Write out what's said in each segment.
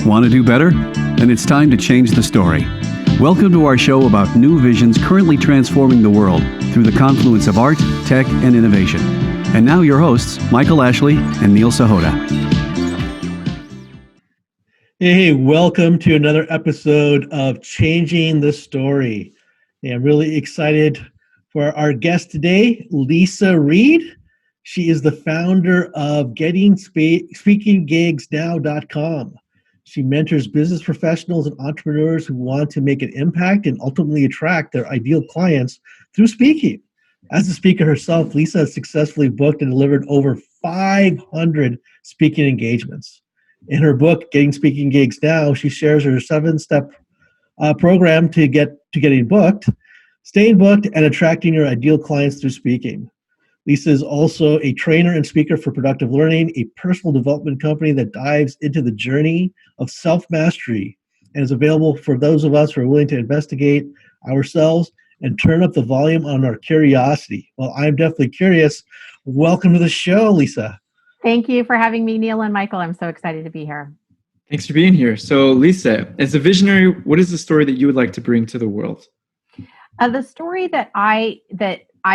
Want to do better? Then it's time to change the story. Welcome to our show about new visions currently transforming the world through the confluence of art, tech, and innovation. And now your hosts, Michael Ashley and Neil Sahota. Hey, welcome to another episode of Changing the Story. I'm really excited for our guest today, Leisa Reid. She is the founder of SpeakingGigsNow.com. She mentors business professionals and entrepreneurs who want to make an impact and ultimately attract their ideal clients through speaking. As a speaker herself, Leisa has successfully booked and delivered over 500 speaking engagements. In her book, Getting Speaking Gigs Now, she shares her 7-step program to getting booked, staying booked, and attracting your ideal clients through speaking. Leisa is also a trainer and speaker for Productive Learning, a personal development company that dives into the journey of self-mastery and is available for those of us who are willing to investigate ourselves and turn up the volume on our curiosity. Well, I'm definitely curious. Welcome to the show, Leisa. Thank you for having me, Neil and Michael. I'm so excited to be here. Thanks for being here. So, Leisa, as a visionary, what is the story that you would like to bring to the world? The story that I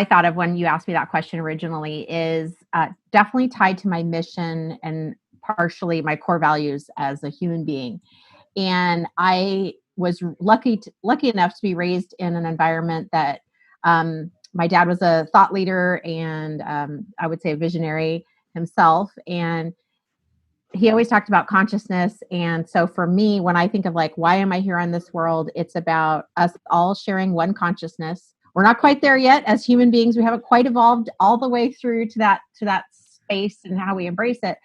thought of when you asked me that question originally is definitely tied to my mission and partially my core values as a human being. And I was lucky enough to be raised in an environment that my dad was a thought leader and I would say a visionary himself. And he always talked about consciousness. And so for me, when I think of like, why am I here on this world? It's about us all sharing one consciousness. We're not quite there yet as human beings. We haven't quite evolved all the way through to that space and how we embrace it.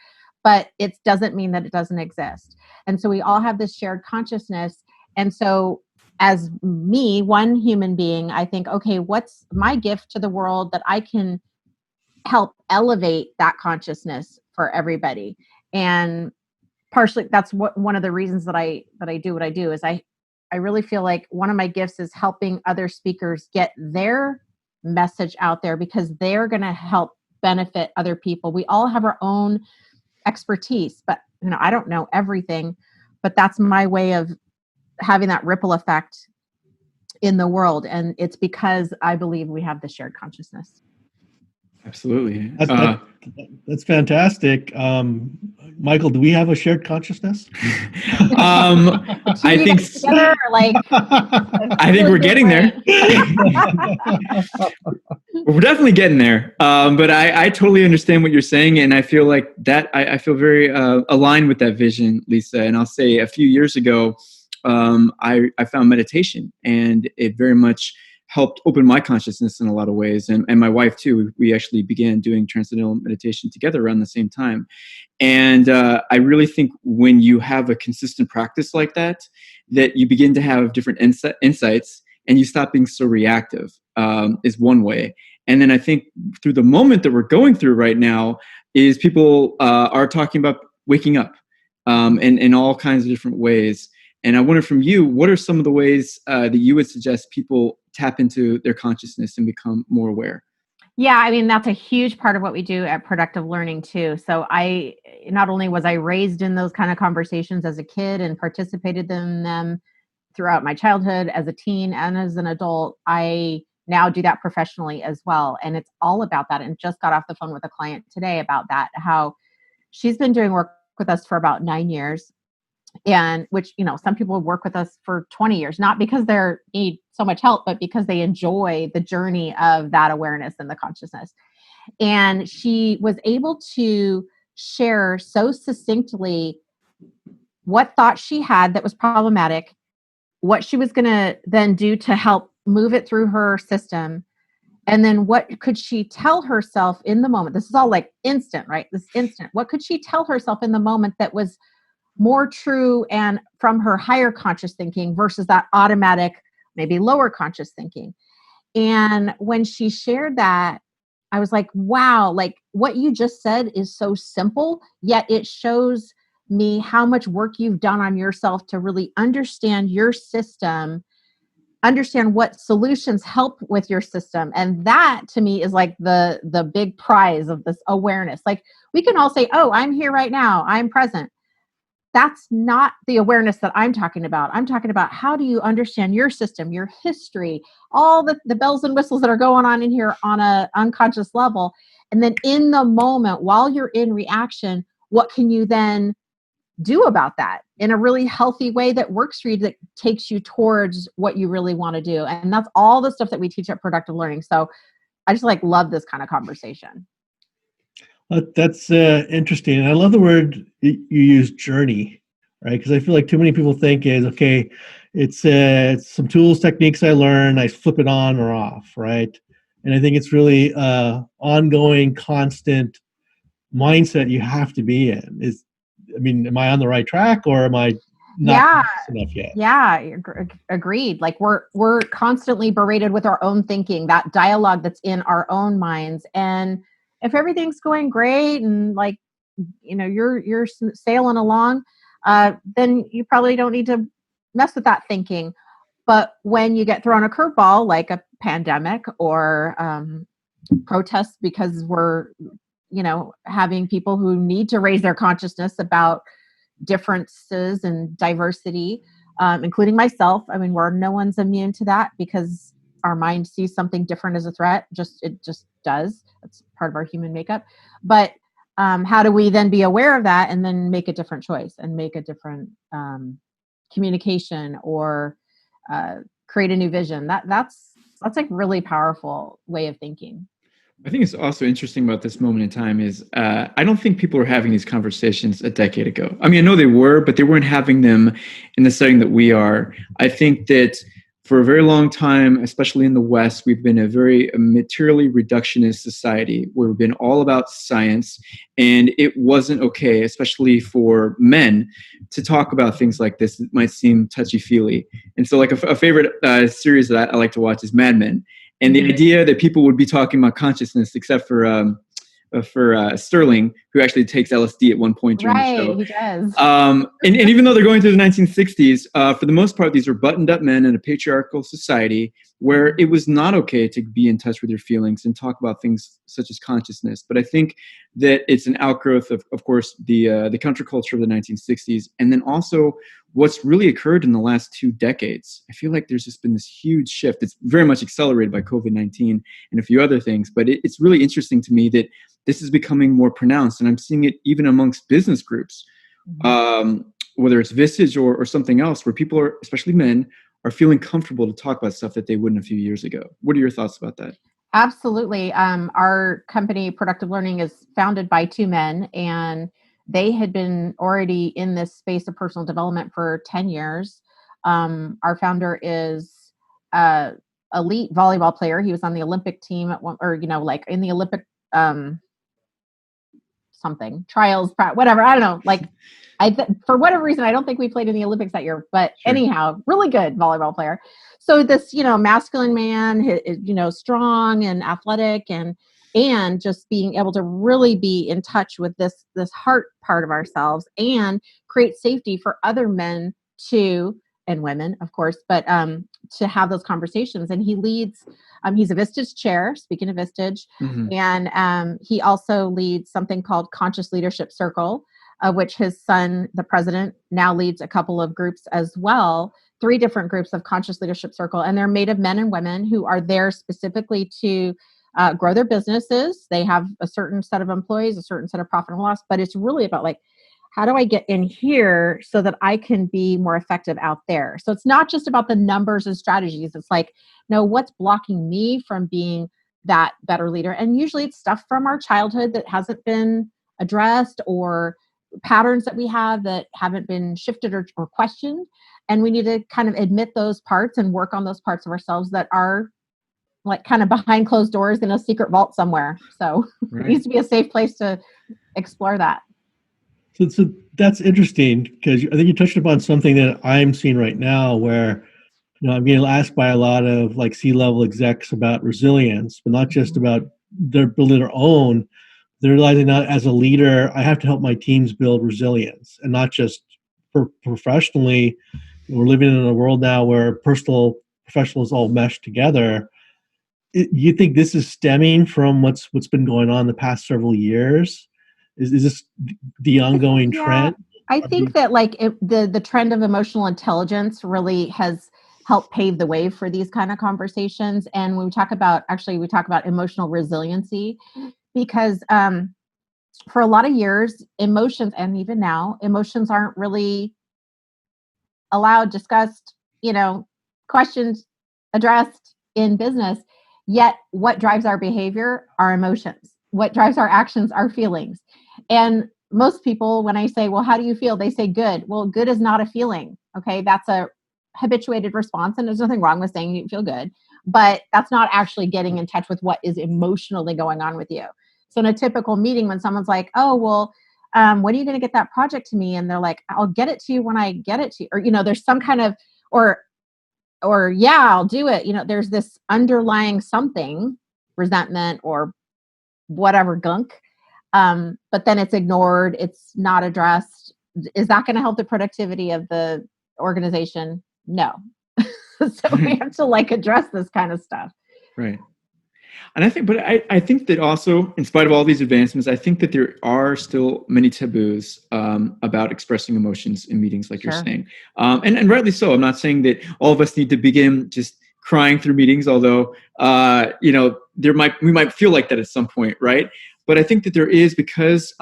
But it doesn't mean that it doesn't exist. And so we all have this shared consciousness. And so as me, one human being, I think, okay, what's my gift to the world that I can help elevate that consciousness for everybody? And partially that's one of the reasons that I do what I do is I really feel like one of my gifts is helping other speakers get their message out there because they're going to help benefit other people. We all have our own expertise, but I don't know everything, but that's my way of having that ripple effect in the world. And it's because I believe we have the shared consciousness. Absolutely. That's fantastic. Michael, do we have a shared consciousness? I think together, I think we're getting there. We're definitely getting there. But I totally understand what you're saying. And I feel like that I feel very aligned with that vision, Leisa. And I'll say a few years ago, I found meditation, and it very much helped open my consciousness in a lot of ways. And my wife too, we actually began doing transcendental meditation together around the same time. And I really think when you have a consistent practice like that you begin to have different insights and you stop being so reactive is one way. And then I think through the moment that we're going through right now is people are talking about waking up in all kinds of different ways. And I wonder from you, what are some of the ways that you would suggest people tap into their consciousness and become more aware? Yeah, I mean, that's a huge part of what we do at Productive Learning too. So not only was I raised in those kind of conversations as a kid and participated in them throughout my childhood as a teen and as an adult, I now do that professionally as well. And it's all about that. And just got off the phone with a client today about that, how she's been doing work with us for about 9 years. And which, some people work with us for 20 years, not because they need so much help, but because they enjoy the journey of that awareness and the consciousness. And she was able to share so succinctly what thought she had that was problematic, what she was going to then do to help move it through her system. And then what could she tell herself in the moment? This is all like instant, right? This instant. What could she tell herself in the moment that was more true and from her higher conscious thinking versus that automatic, maybe lower conscious thinking? And when she shared that, I was like, wow, like what you just said is so simple, yet it shows me how much work you've done on yourself to really understand your system, understand what solutions help with your system. And that to me is like the big prize of this awareness. Like we can all say, oh, I'm here right now, I'm present. that's not the awareness that I'm talking about. I'm talking about how do you understand your system, your history, all the bells and whistles that are going on in here on a unconscious level. And then in the moment, while you're in reaction, what can you then do about that in a really healthy way that works for you, that takes you towards what you really want to do? And that's all the stuff that we teach at Productive Learning. So I just love this kind of conversation. That's interesting. And I love the word you use, journey, right? Because I feel like too many people think is, okay, it's some tools, techniques I learn, I flip it on or off, right? And I think it's really ongoing, constant mindset you have to be in. Am I on the right track, or am I not enough yet? Yeah, agreed. We're constantly berated with our own thinking, that dialogue that's in our own minds. And if everything's going great and you're sailing along, then you probably don't need to mess with that thinking. But when you get thrown a curveball, like a pandemic or protests, because we're having people who need to raise their consciousness about differences and diversity, including myself. I mean, no one's immune to that, because our mind sees something different as a threat. It just does. That's part of our human makeup. But how do we then be aware of that and then make a different choice and make a different communication, or create a new vision? That's really powerful way of thinking. I think it's also interesting about this moment in time is I don't think people were having these conversations a decade ago. I mean, I know they were, but they weren't having them in the setting that we are. I think that for a very long time, especially in the West, we've been a very materially reductionist society where we've been all about science, and it wasn't okay, especially for men, to talk about things like this. It might seem touchy-feely. And so a favorite series that I like to watch is Mad Men. And the idea that people would be talking about consciousness, except for Sterling, who actually takes LSD at one point during the show. He does. And even though they're going through the 1960s, for the most part, these are buttoned up men in a patriarchal society where it was not okay to be in touch with your feelings and talk about things such as consciousness. But I think that it's an outgrowth of course, the counterculture of the 1960s, and then also what's really occurred in the last 2 decades. I feel like there's just been this huge shift. It's very much accelerated by COVID-19 and a few other things, but it's really interesting to me that this is becoming more pronounced, and I'm seeing it even amongst business groups, whether it's Visage or something else, where people are, especially men, are feeling comfortable to talk about stuff that they wouldn't a few years ago. What are your thoughts about that? Absolutely. Our company, Productive Learning, is founded by 2 men, and they had been already in this space of personal development for 10 years. Our founder is a elite volleyball player. He was on the Olympic team at one, or in the Olympic something trials, whatever. I don't know. For whatever reason, I don't think we played in the Olympics that year. But anyhow, really good volleyball player. So this, masculine man, strong and athletic, and just being able to really be in touch with this heart part of ourselves and create safety for other men too, and women, of course, but to have those conversations. And he leads, he's a Vistage chair, speaking of Vistage, and he also leads something called Conscious Leadership Circle, which his son, the president, now leads a couple of groups as well, 3 different groups of Conscious Leadership Circle, and they're made of men and women who are there specifically to grow their businesses. They have a certain set of employees, a certain set of profit and loss, but it's really about how do I get in here so that I can be more effective out there? So it's not just about the numbers and strategies. It's no, what's blocking me from being that better leader? And usually it's stuff from our childhood that hasn't been addressed, or patterns that we have that haven't been shifted or questioned. And we need to kind of admit those parts and work on those parts of ourselves that are kind of behind closed doors in a secret vault somewhere. So It needs to be a safe place to explore that. So that's interesting, because I think you touched upon something that I'm seeing right now, where I'm getting asked by a lot of C-level execs about resilience, but not just about building their own. They're realizing that as a leader, I have to help my teams build resilience, and not just professionally. We're living in a world now where personal, professional is all meshed together. You think this is stemming from what's been going on the past several years? Is this the ongoing trend? I think that like the trend of emotional intelligence really has helped pave the way for these kind of conversations. And when we talk about, we talk about emotional resiliency because for a lot of years, emotions, and even now, emotions aren't really allowed, discussed, questioned, addressed in business. Yet what drives our behavior? Our emotions. What drives our actions? Our feelings. And most people, when I say, well, how do you feel? They say good. Well, good is not a feeling. Okay. That's a habituated response. And there's nothing wrong with saying you feel good, but that's not actually getting in touch with what is emotionally going on with you. So in a typical meeting, when someone's like, oh, well, when are you going to get that project to me? And they're like, I'll get it to you when I get it to you. Or, there's some kind of, or yeah, I'll do it. There's this underlying something, resentment or whatever gunk. But then it's ignored. It's not addressed. Is that going to help the productivity of the organization? No. So we have to address this kind of stuff. Right. And I think that also, in spite of all these advancements, I think that there are still many taboos about expressing emotions in meetings, like you're saying. And rightly so. I'm not saying that all of us need to begin just crying through meetings, although, we might feel like that at some point, right? But I think that there is, because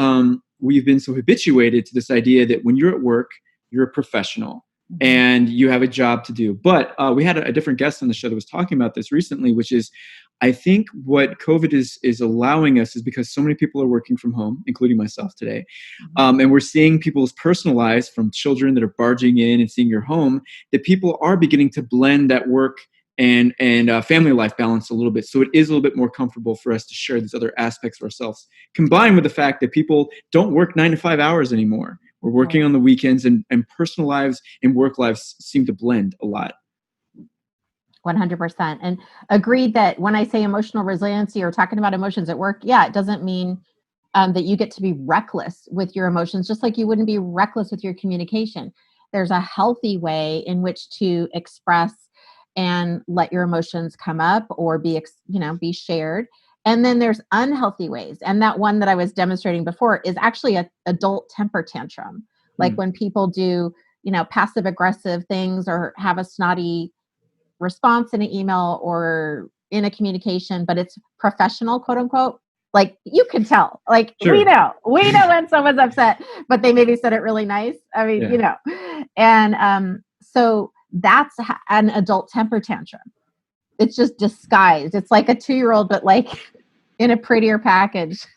we've been so habituated to this idea that when you're at work, you're a professional and you have a job to do. But we had a different guest on the show that was talking about this recently, which is, I think what COVID is allowing us is, because so many people are working from home, including myself today, and we're seeing people's personal lives, from children that are barging in and seeing your home, that people are beginning to blend that work and family life balance a little bit. So it is a little bit more comfortable for us to share these other aspects of ourselves, combined with the fact that people don't work 9 to 5 hours anymore. We're working on the weekends, and personal lives and work lives seem to blend a lot. 100%. And agreed that when I say emotional resiliency or talking about emotions at work, it doesn't mean that you get to be reckless with your emotions, just like you wouldn't be reckless with your communication. There's a healthy way in which to express and let your emotions come up or be shared. And then there's unhealthy ways. And that one that I was demonstrating before is actually an adult temper tantrum. Like when people do, passive aggressive things or have a snotty response in an email or in a communication, but it's professional, quote unquote. Like you can tell, Sure. we know when someone's upset, but they maybe said it really nice. I mean, and so that's an adult temper tantrum. It's just disguised. It's like a 2-year-old, but in a prettier package.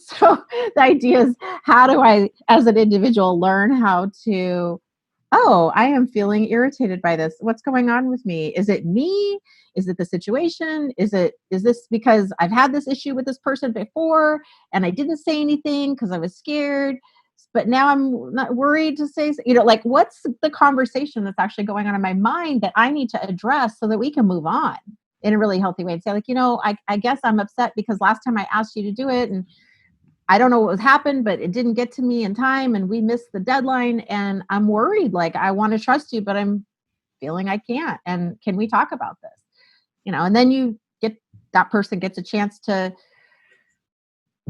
So the idea is, how do I, as an individual, learn how to, I am feeling irritated by this. What's going on with me? Is it me? Is it the situation? Is this because I've had this issue with this person before and I didn't say anything because I was scared, but now I'm not worried to say, what's the conversation that's actually going on in my mind that I need to address so that we can move on in a really healthy way and say, I guess I'm upset because last time I asked you to do it and I don't know what was happened, but it didn't get to me in time and we missed the deadline and I'm worried. I want to trust you, but I'm feeling I can't. And can we talk about this? And then that person gets a chance to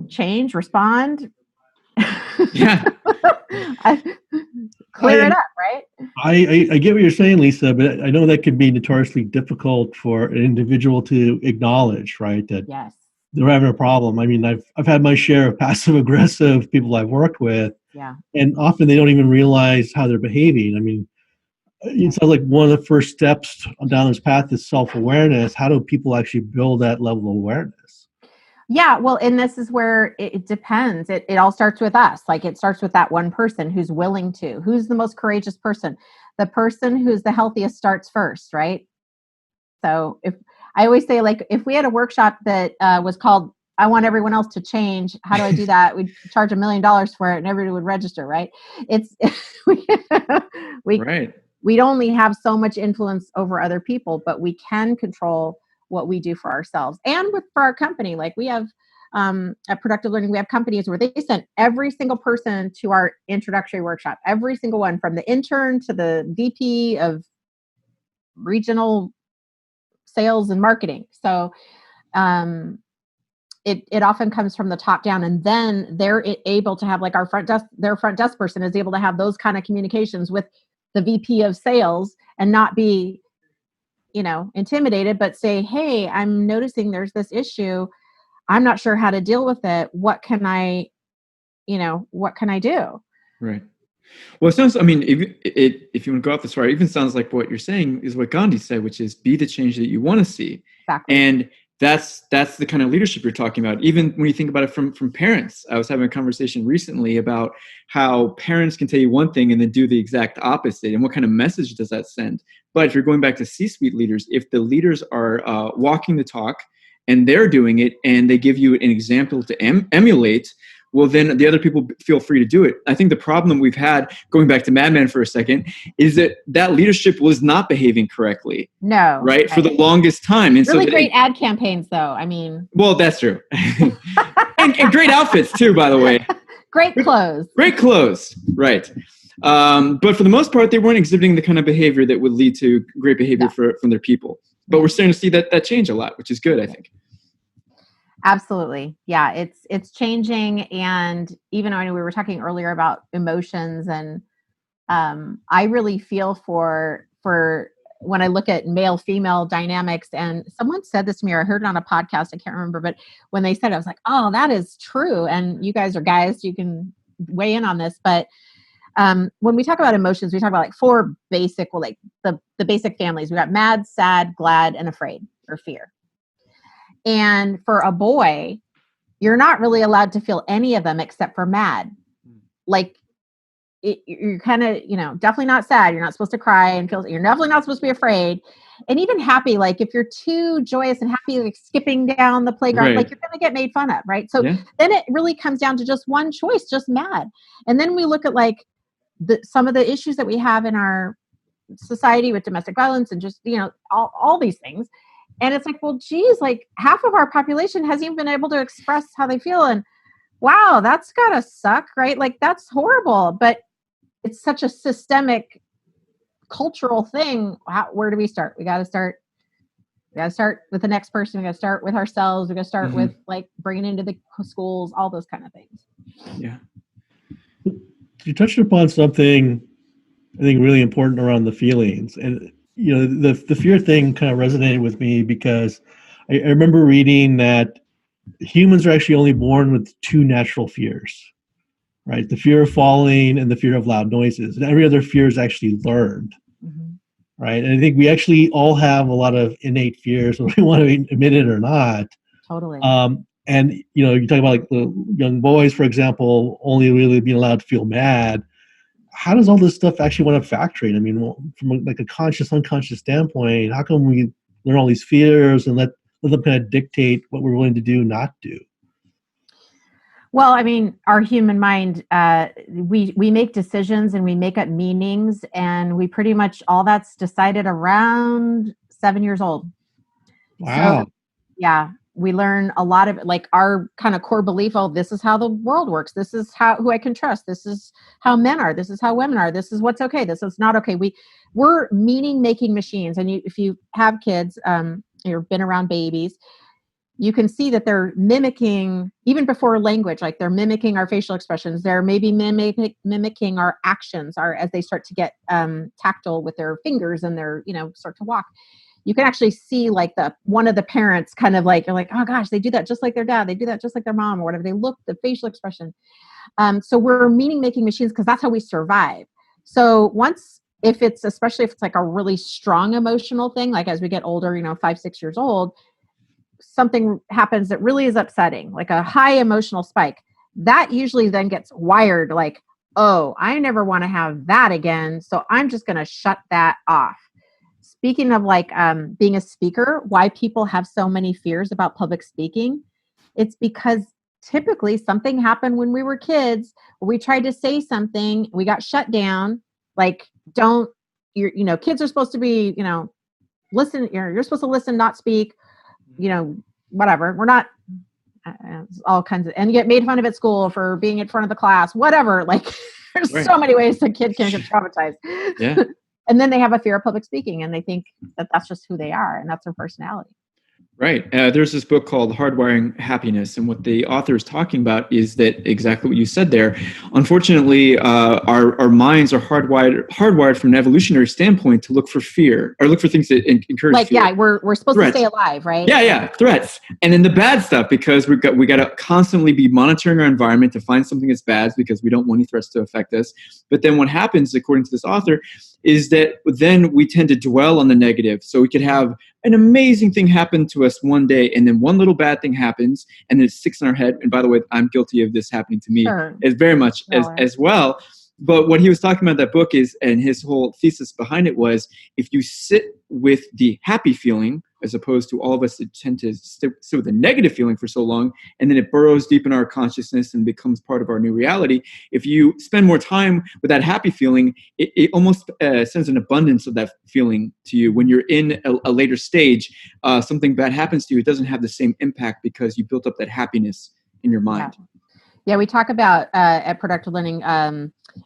change, respond. Yeah. Clear it up, right? I get what you're saying, Leisa, but I know that could be notoriously difficult for an individual to acknowledge, right? That yes, they're having a problem. I mean, I've had my share of passive aggressive people I've worked with, and often they don't even realize how they're behaving. I mean, it sounds like one of the first steps down this path is self-awareness. How do people actually build that level of awareness? Yeah, well, and this is where it depends. It all starts with us. It starts with that one person who's willing to, who's the most courageous person. The person who's the healthiest starts first, right? So if I always say, if we had a workshop that was called, I want everyone else to change, how do I do that? We'd charge $1 million for it and everybody would register, right? It's, Right. We'd only have so much influence over other people, but we can control what we do for ourselves and for our company. We have at Productive Learning, we have companies where they send every single person to our introductory workshop, every single one, from the intern to the VP of regional sales and marketing. So it often comes from the top down, and then they're able to have, like, their front desk person is able to have those kind of communications with the VP of sales and not be, intimidated, but say, hey, I'm noticing there's this issue. I'm not sure how to deal with it. What can I do? Right. Well, it sounds, if you want to go off this far, it even sounds like what you're saying is what Gandhi said, which is be the change that you want to see. Exactly. And that's the kind of leadership you're talking about. Even when you think about it from parents, I was having a conversation recently about how parents can tell you one thing and then do the exact opposite. And what kind of message does that send? But if you're going back to C-suite leaders, if the leaders are walking the talk and they're doing it and they give you an example to emulate, well, then the other people feel free to do it. I think the problem we've had, going back to Mad Men for a second, is that leadership was not behaving correctly. No. Right? For the longest time. And really great ad campaigns, though. Well, that's true. and great outfits, too, by the way. Great clothes. Great clothes. Right. But for the most part, they weren't exhibiting the kind of behavior that would lead to great behavior from their people. But we're starting to see that change a lot, which is good, I think. Absolutely. Yeah, it's changing. And even though we were talking earlier about emotions, and I really feel for when I look at male-female dynamics, and someone said this to me, or I heard it on a podcast, I can't remember, but when they said it, I was like, oh, that is true. And you guys are guys, you can weigh in on this. But when we talk about emotions, we talk about like four basic, the basic families. We got mad, sad, glad, and afraid, or fear. And for a boy, you're not really allowed to feel any of them except for mad. Like, you're kind of, definitely not sad. You're not supposed to cry and feel, you're definitely not supposed to be afraid. And even happy, like if you're too joyous and happy, like skipping down the playground, right. like you're going to get made fun of, right? So then it really comes down to just one choice, just mad. And then we look at like some of the issues that we have in our society with domestic violence and just, all these things. And it's like, well, geez, like half of our population hasn't even been able to express how they feel. And wow, that's gotta suck, right? Like that's horrible. But it's such a systemic cultural thing. Where do we start? We got to start with the next person. We got to start with ourselves. We got to start with like bringing into the schools, all those kind of things. Yeah. You touched upon something I think really important around the feelings, and the fear thing kind of resonated with me because I remember reading that humans are actually only born with two natural fears, right? The fear of falling and the fear of loud noises. And every other fear is actually learned, right? And I think we actually all have a lot of innate fears, whether we want to admit it or not. Totally. And, you talk about like the young boys, for example, only really being allowed to feel mad. How does all this stuff actually want to factor in? I mean, from like a conscious, unconscious standpoint, how come we learn all these fears and let them kind of dictate what we're willing to do, not do? Well, I mean, our human mind, we make decisions and we make up meanings, and we pretty much, all that's decided around 7 years old. Wow. So, yeah, we learn a lot of it, like our kind of core belief, oh, this is how the world works. This is who I can trust. This is how men are. This is how women are. This is what's okay. This is not okay. We're meaning-making machines. And if you have kids, you've been around babies, you can see that they're mimicking, even before language, like they're mimicking our facial expressions. They're maybe mimicking our actions as they start to get tactile with their fingers and they're, start to walk. You can actually see like one of the parents kind of like, you're like, oh gosh, they do that just like their dad. They do that just like their mom or whatever. They look, the facial expression. So we're meaning-making machines because that's how we survive. So especially if it's like a really strong emotional thing, like as we get older, 5, 6 years old, something happens that really is upsetting, like a high emotional spike. That usually then gets wired like, oh, I never want to have that again. So I'm just going to shut that off. Speaking of like being a speaker, why people have so many fears about public speaking, it's because typically something happened when we were kids where we tried to say something, we got shut down. Like, kids are supposed to be, listen, you're supposed to listen, not speak, whatever. We're not all kinds of, and you get made fun of at school for being in front of the class, whatever. Like there's so many ways a kid can get traumatized. Yeah. And then they have a fear of public speaking and they think that that's just who they are and that's their personality. Right. There's this book called Hardwiring Happiness, and what the author is talking about is that exactly what you said there. Unfortunately, our minds are hardwired from an evolutionary standpoint to look for fear, or look for things that encourage Like, fear. yeah, we're supposed Threats. to stay alive, right? Yeah, threats, and then the bad stuff, because we got to constantly be monitoring our environment to find something that's bad, because we don't want any threats to affect us. But then what happens, according to this author, is that then we tend to dwell on the negative. So we could have an amazing thing happen to us one day, and then one little bad thing happens, and then it sticks in our head. And by the way, I'm guilty of this happening to me as very much as well. But what he was talking about in that book is, and his whole thesis behind it was, if you sit with the happy feeling, as opposed to all of us that tend to sit with a negative feeling for so long, and then it burrows deep in our consciousness and becomes part of our new reality. If you spend more time with that happy feeling, it almost sends an abundance of that feeling to you. When you're in a later stage, something bad happens to you, it doesn't have the same impact because you built up that happiness in your mind. Yeah, we talk about at Productive Learning,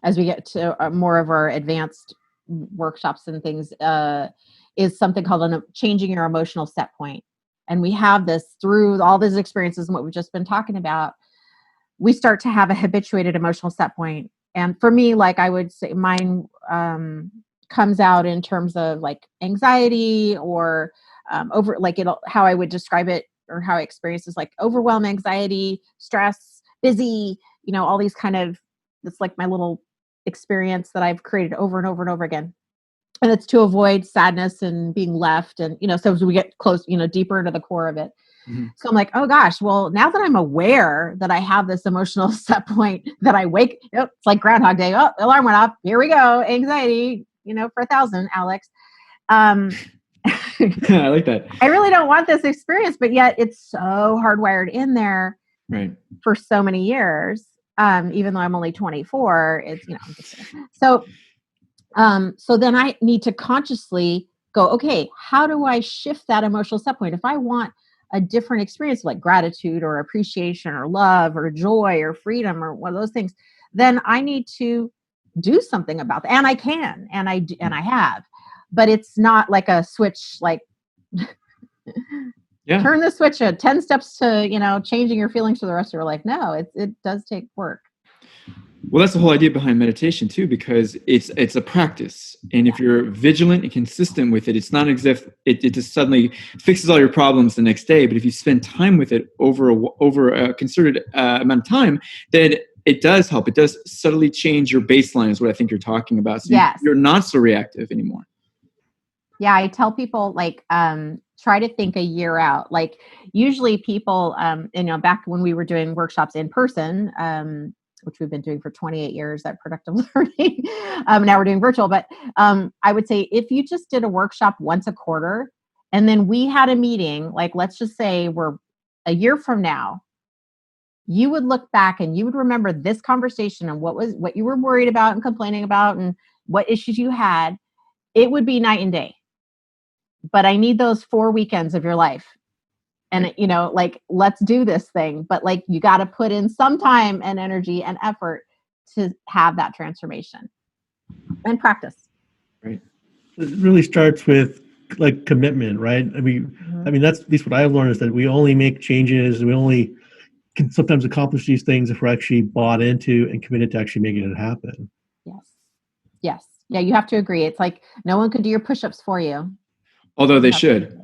as we get to more of our advanced workshops and things, is something called changing your emotional set point. And we have this through all these experiences and what we've just been talking about. We start to have a habituated emotional set point. And for me, like I would say, mine comes out in terms of like anxiety or over, like how I would describe it, or how I experience is like overwhelm, anxiety, stress, busy, all these kind of, it's like my little experience that I've created over and over and over again. And it's to avoid sadness and being left. And, so as we get close, deeper into the core of it. Mm-hmm. So I'm like, oh gosh, well, now that I'm aware that I have this emotional set point, that I wake, it's like Groundhog Day. Oh, alarm went off. Here we go. Anxiety, for 1,000, Alex. I like that. I really don't want this experience, but yet it's so hardwired in there, right, for so many years. Even though I'm only 24, it's, so then I need to consciously go, okay, how do I shift that emotional set point? If I want a different experience like gratitude or appreciation or love or joy or freedom or one of those things, then I need to do something about that. And I can, and I have, but it's not like a switch, like turn the switch at 10 steps to, changing your feelings for the rest of your life. No, it does take work. Well, that's the whole idea behind meditation too, because it's a practice. And if you're vigilant and consistent with it, it's not as if it just suddenly fixes all your problems the next day. But if you spend time with it over a concerted amount of time, then it does help. It does subtly change your baseline, is what I think you're talking about. So you're not so reactive anymore. Yeah, I tell people try to think a year out. Like usually people, back when we were doing workshops in person, which we've been doing for 28 years at Productive Learning. Now we're doing virtual, but I would say if you just did a workshop once a quarter, and then we had a meeting, like let's just say we're a year from now, you would look back and you would remember this conversation and what you were worried about and complaining about and what issues you had. It would be night and day. But I need those 4 weekends of your life. And, let's do this thing. But you got to put in some time and energy and effort to have that transformation and practice. Right. It really starts with commitment, right? I mean, that's at least what I've learned, is that we only make changes. We only can sometimes accomplish these things if we're actually bought into and committed to actually making it happen. Yes. Yeah. You have to agree. It's like no one could do your push-ups for you. Although they should.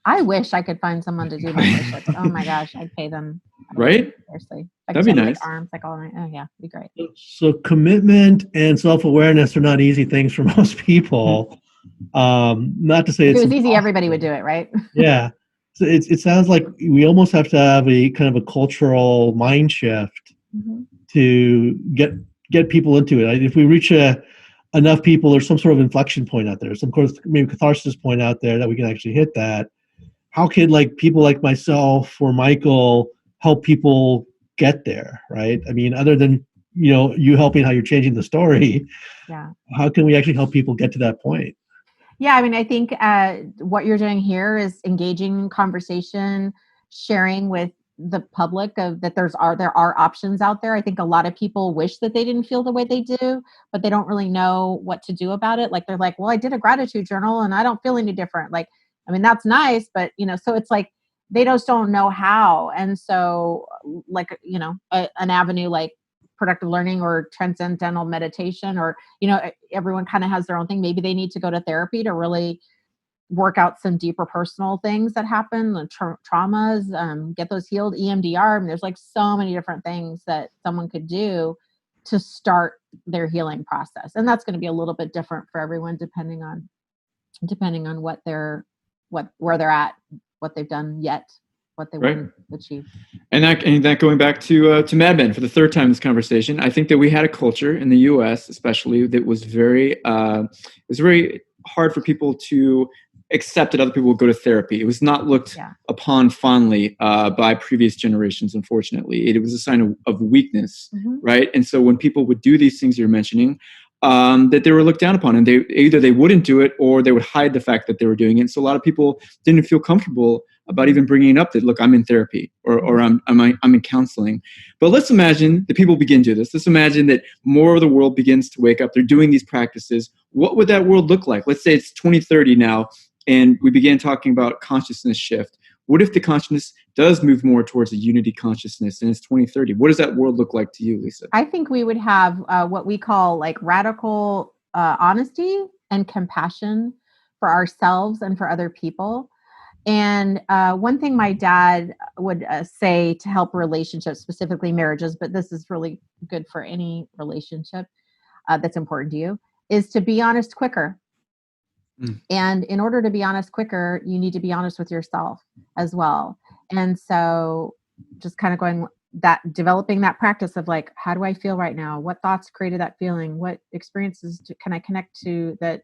I wish I could find someone to do my push-ups. Oh my gosh, I'd pay them. Right? Seriously. That'd be nice. Arms all night. Oh yeah, it'd be great. So commitment and self-awareness are not easy things for most people. Not to say if it was easy, everybody would do it, right? Yeah. So it sounds like we almost have to have a kind of a cultural mind shift to get people into it. If we reach enough people, there's some sort of inflection point out there, some maybe catharsis point out there that we can actually hit that. How could people like myself or Michael help people get there, right? I mean, other than you helping, how you're changing the story, how can we actually help people get to that point? Yeah, I mean, I think what you're doing here is engaging in conversation, sharing with the public that there are options out there. I think a lot of people wish that they didn't feel the way they do, but they don't really know what to do about it. They're like, well, I did a gratitude journal and I don't feel any different. I mean, that's nice, but so it's like they just don't know how. And so like, an avenue like productive learning or transcendental meditation, or, everyone kind of has their own thing. Maybe they need to go to therapy to really work out some deeper personal things that happen, the traumas, get those healed. EMDR. I mean, there's like so many different things that someone could do to start their healing process. And that's going to be a little bit different for everyone, depending on where they're at, what they've done yet, what they want to achieve. And that going back to Mad Men for the third time in this conversation, I think that we had a culture in the U.S. especially that was very hard for people to accept that other people would go to therapy. It was not looked upon fondly by previous generations, unfortunately. It was a sign of weakness, right? And so when people would do these things you're mentioning, that they were looked down upon, and they wouldn't do it, or they would hide the fact that they were doing it. And so a lot of people didn't feel comfortable about even bringing it up that, look, I'm in therapy or I'm in counseling. But let's imagine that people begin to do this. Let's imagine that more of the world begins to wake up. They're doing these practices. What would that world look like? Let's say it's 2030 now, and we began talking about consciousness shift. What if the consciousness does move more towards a unity consciousness and it's 2030? What does that world look like to you, Leisa? I think we would have what we call like radical honesty and compassion for ourselves and for other people. And one thing my dad would say to help relationships, specifically marriages, but this is really good for any relationship that's important to you, is to be honest quicker. And in order to be honest quicker, you need to be honest with yourself as well. And so just kind of developing that practice of like, how do I feel right now? What thoughts created that feeling? What experiences can I connect to that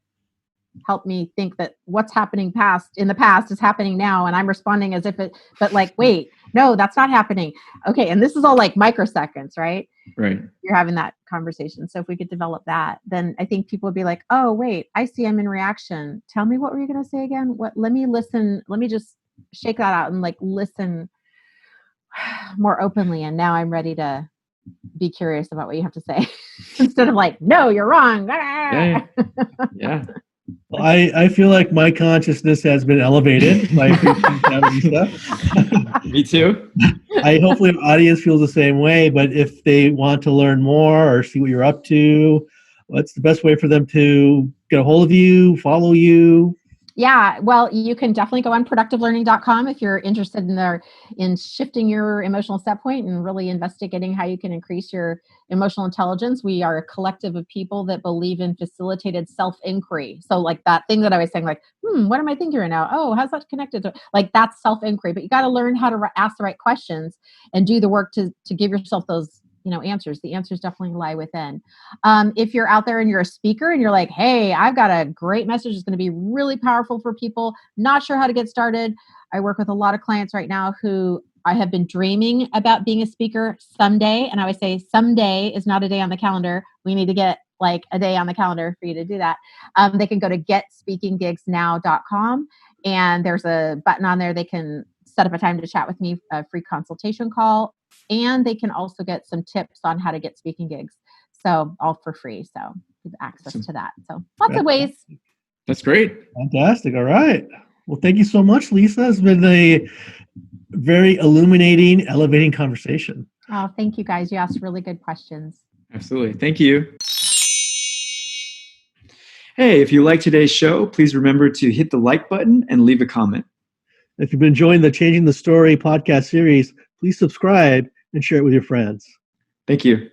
help me think that what's happening in the past is happening now, and I'm responding as if but like, wait, no, that's not happening. Okay. And this is all like microseconds, right? Right. You're having that conversation. So if we could develop that, then I think people would be like, oh, wait, I see I'm in reaction. Tell me, what were you going to say again? Let me listen. Let me just shake that out and like listen more openly. And now I'm ready to be curious about what you have to say instead of like, no, you're wrong. Yeah. Well, I feel like my consciousness has been elevated by stuff. Me too. Hopefully the audience feels the same way, but if they want to learn more or see what you're up to, what's the best way for them to get a hold of you, follow you? Yeah, well, you can definitely go on productivelearning.com if you're interested in shifting your emotional set point and really investigating how you can increase your emotional intelligence. We are a collective of people that believe in facilitated self-inquiry. So like that thing that I was saying, like, what am I thinking right now? Oh, how's that connected to? Like that's self-inquiry, but you got to learn how to ask the right questions and do the work to give yourself those answers. The answers definitely lie within. If you're out there and you're a speaker and you're like, hey, I've got a great message that's going to be really powerful for people, not sure how to get started. I work with a lot of clients right now who I have been dreaming about being a speaker someday. And I always say someday is not a day on the calendar. We need to get like a day on the calendar for you to do that. They can go to getspeakinggigsnow.com and there's a button on there. They can set up a time to chat with me, a free consultation call. And they can also get some tips on how to get speaking gigs. So all for free. So you have access to that. So lots of ways. That's great. Fantastic. All right. Well, thank you so much, Leisa. It's been a very illuminating, elevating conversation. Oh, thank you guys. You asked really good questions. Absolutely. Thank you. Hey, if you like today's show, please remember to hit the like button and leave a comment. If you've been enjoying the Changing the Story podcast series, please subscribe and share it with your friends. Thank you.